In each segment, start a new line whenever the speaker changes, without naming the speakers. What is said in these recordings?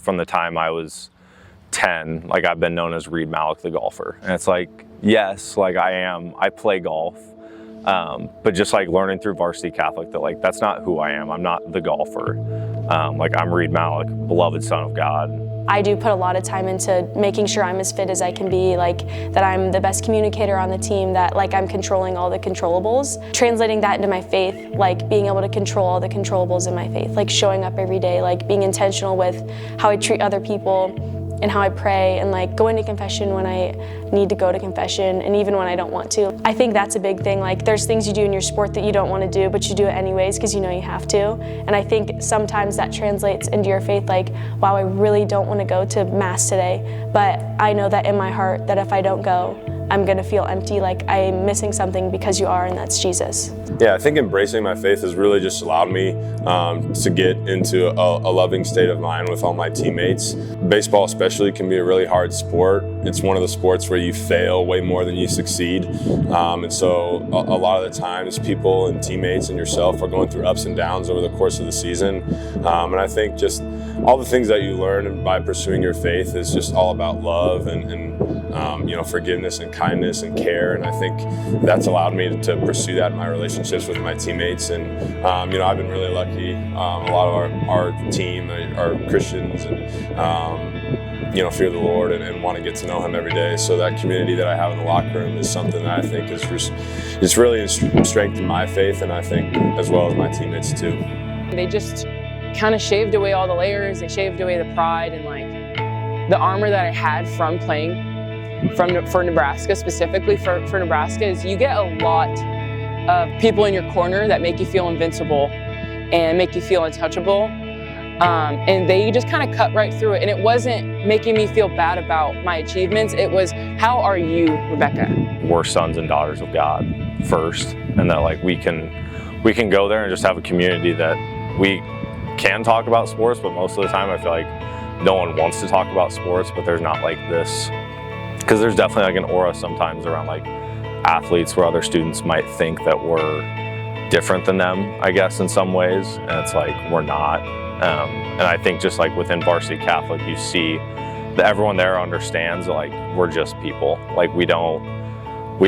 from the time I was 10, like I've been known as Reed Malik the golfer. And it's like, yes, like I play golf. But just like learning through Varsity Catholic that like, that's not who I am. I'm not the golfer. Like I'm Reed Malik, beloved son of God.
I do put a lot of time into making sure I'm as fit as I can be, like that I'm the best communicator on the team, that like I'm controlling all the controllables. Translating that into my faith, like being able to control all the controllables in my faith, like showing up every day, like being intentional with how I treat other people and how I pray, and like going to confession when I need to go to confession, and even when I don't want to. I think that's a big thing. Like there's things you do in your sport that you don't want to do, but you do it anyways because you know you have to. And I think sometimes that translates into your faith, like, wow, I really don't want to go to Mass today, but I know that in my heart that if I don't go, I'm gonna feel empty, like I'm missing something, because you are, and that's Jesus.
Yeah, I think embracing my faith has really just allowed me to get into a loving state of mind with all my teammates. Baseball especially can be a really hard sport. It's one of the sports where you fail way more than you succeed. And so a lot of the times people and teammates and yourself are going through ups and downs over the course of the season. And I think just all the things that you learn by pursuing your faith is just all about love and forgiveness and kindness and care. And I think that's allowed me to pursue that in my relationships with my teammates. And, I've been really lucky. A lot of our team are Christians and, fear the Lord and want to get to know Him every day. So that community that I have in the locker room is something that I think is really strengthened my faith, and I think as well as my teammates too.
They just kind of shaved away all the layers. They shaved away the pride and like the armor that I had from playing for Nebraska, specifically for Nebraska, is you get a lot of people in your corner that make you feel invincible and make you feel untouchable. And they just kind of cut right through it. And it wasn't making me feel bad about my achievements. It was, how are you, Rebecca?
We're sons and daughters of God first, and that like we can go there and just have a community that we can talk about sports, but most of the time I feel like no one wants to talk about sports, but there's not like this, because there's definitely like an aura sometimes around like athletes where other students might think that we're different than them, I guess, in some ways, and it's like we're not. And I think just like within Varsity Catholic, you see that everyone there understands that like we're just people. Like we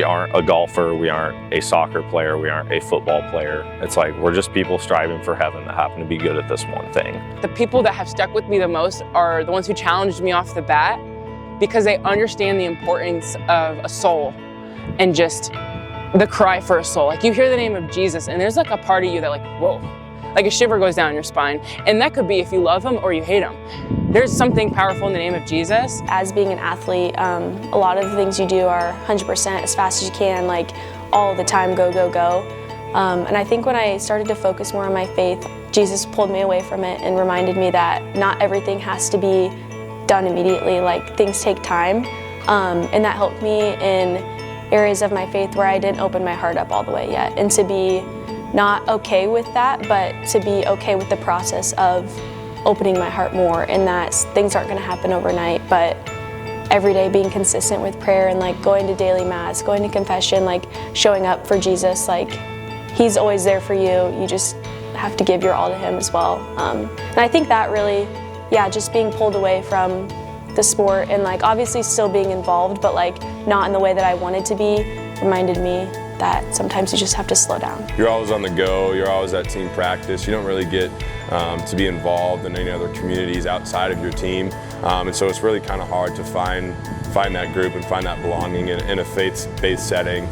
aren't a golfer, we aren't a soccer player, we aren't a football player. It's like we're just people striving for heaven that happen to be good at this one thing.
The people that have stuck with me the most are the ones who challenged me off the bat, because they understand the importance of a soul and just the cry for a soul. Like you hear the name of Jesus and there's like a part of you that like, whoa, like a shiver goes down your spine. And that could be if you love Him or you hate Him. There's something powerful in the name of Jesus.
As being an athlete, a lot of the things you do are 100% as fast as you can, like all the time, go, go, go. And I think when I started to focus more on my faith, Jesus pulled me away from it and reminded me that not everything has to be done immediately, like things take time. And that helped me in areas of my faith where I didn't open my heart up all the way yet, and to be not okay with that, but to be okay with the process of opening my heart more, and that things aren't going to happen overnight, but every day being consistent with prayer and like going to daily mass, going to confession, like showing up for Jesus. Like He's always there for you. You just have to give your all to Him as well. And I think that really, just being pulled away from the sport and like obviously still being involved, but like not in the way that I wanted to be, reminded me that sometimes you just have to slow down.
You're always on the go, you're always at team practice, you don't really get to be involved in any other communities outside of your team, and so it's really kind of hard to find that group and find that belonging in a faith-based setting,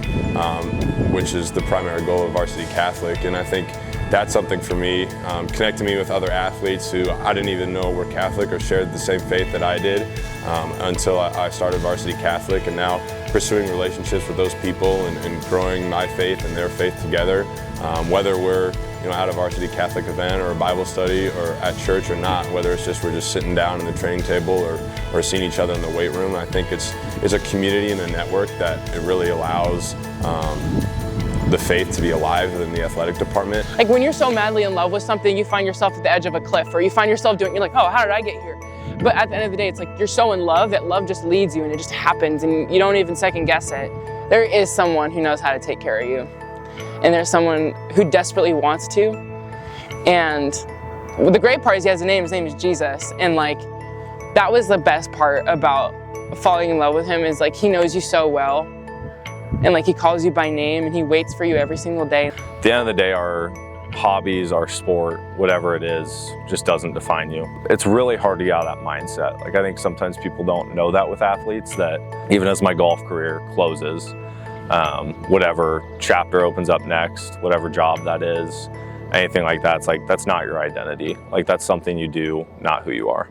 which is the primary goal of Varsity Catholic. And I think that's something for me, connecting me with other athletes who I didn't even know were Catholic or shared the same faith that I did, until I started Varsity Catholic, and now pursuing relationships with those people and growing my faith and their faith together, whether we're at a Varsity Catholic event or a Bible study or at church or not, whether it's just we're just sitting down in the training table or seeing each other in the weight room. I think it's a community and a network that it really allows the faith to be alive within the athletic department.
Like when you're so madly in love with something, you find yourself at the edge of a cliff, or you find yourself you're like, oh, how did I get here? But at the end of the day, it's like you're so in love that love just leads you and it just happens and you don't even second guess it. There is someone who knows how to take care of you. And there's someone who desperately wants to. And the great part is he has a name. His name is Jesus. And like that was the best part about falling in love with him, is like he knows you so well, and like he calls you by name and he waits for you every single day.
At the end of the day, our hobbies, our sport, whatever it is, just doesn't define you. It's really hard to get out of that mindset. Like, I think sometimes people don't know that with athletes, that even as my golf career closes, whatever chapter opens up next, whatever job that is, anything like that, it's like, that's not your identity. Like, that's something you do, not who you are.